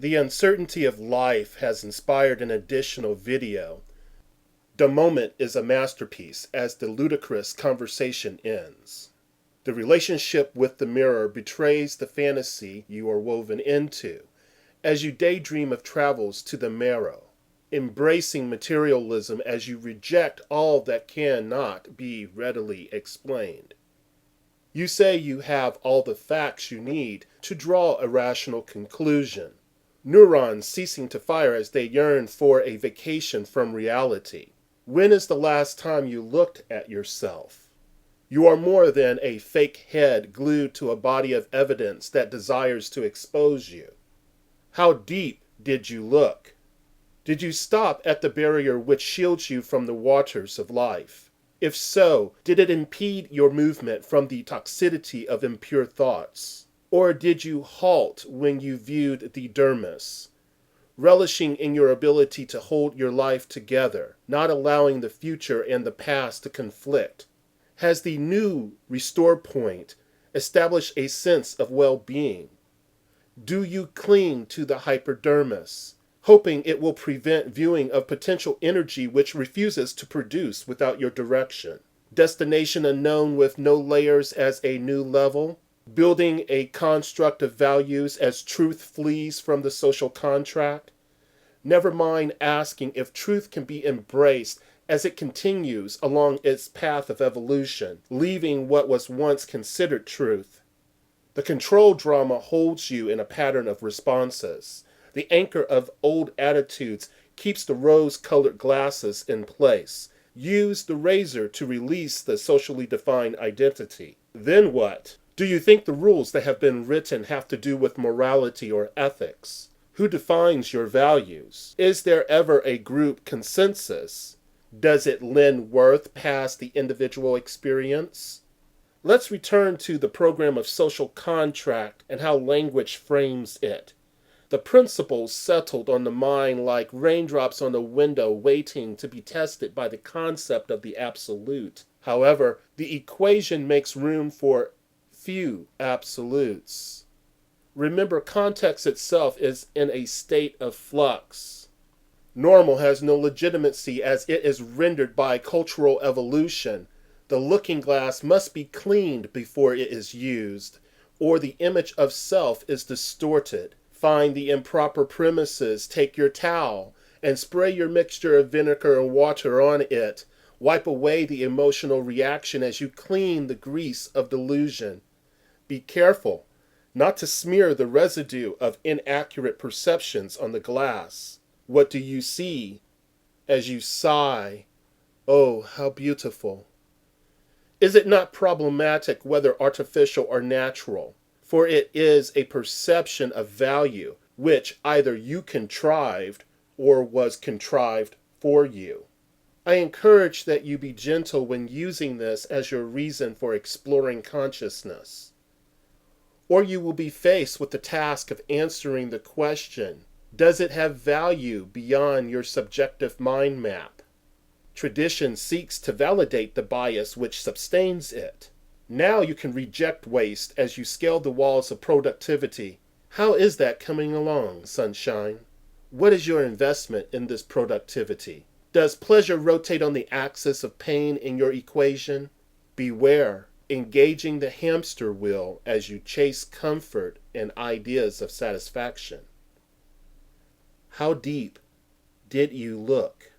The uncertainty of life has inspired an additional video. The moment is a masterpiece as the ludicrous conversation ends. The relationship with the mirror betrays the fantasy you are woven into as you daydream of travels to the marrow, embracing materialism as you reject all that cannot be readily explained. You say you have all the facts you need to draw a rational conclusion, neurons ceasing to fire as they yearn for a vacation from reality. When is the last time you looked at yourself? You are more than a fake head glued to a body of evidence that desires to expose you. How deep did you look? Did you stop at the barrier which shields you from the waters of life? If so, did it impede your movement from the toxicity of impure thoughts? Or did you halt when you viewed the dermis, relishing in your ability to hold your life together, not allowing the future and the past to conflict? Has the new restore point established a sense of well-being? Do you cling to the hypodermis, hoping it will prevent viewing of potential energy which refuses to produce without your direction? Destination unknown with no layers as a new level? Building a construct of values as truth flees from the social contract? Never mind asking if truth can be embraced as it continues along its path of evolution, leaving what was once considered truth. The control drama holds you in a pattern of responses. The anchor of old attitudes keeps the rose-colored glasses in place. Use the razor to release the socially defined identity. Then what? Do you think the rules that have been written have to do with morality or ethics? Who defines your values? Is there ever a group consensus? Does it lend worth past the individual experience? Let's return to the program of social contract and how language frames it. The principles settled on the mind like raindrops on a window waiting to be tested by the concept of the absolute. However, the equation makes room for few absolutes. Remember, context itself is in a state of flux. Normal has no legitimacy as it is rendered by cultural evolution. The looking glass must be cleaned before it is used, or the image of self is distorted. Find the improper premises, take your towel, and spray your mixture of vinegar and water on it. Wipe away the emotional reaction as you clean the grease of delusion. Be careful not to smear the residue of inaccurate perceptions on the glass. What do you see as you sigh, "Oh, how beautiful"? Is it not problematic whether artificial or natural? For it is a perception of value which either you contrived or was contrived for you. I encourage that you be gentle when using this as your reason for exploring consciousness. Or you will be faced with the task of answering the question, does it have value beyond your subjective mind map? Tradition seeks to validate the bias which sustains it. Now you can reject waste as you scale the walls of productivity. How is that coming along, sunshine? What is your investment in this productivity? Does pleasure rotate on the axis of pain in your equation? Beware, engaging the hamster wheel as you chase comfort and ideas of satisfaction. How deep did you look?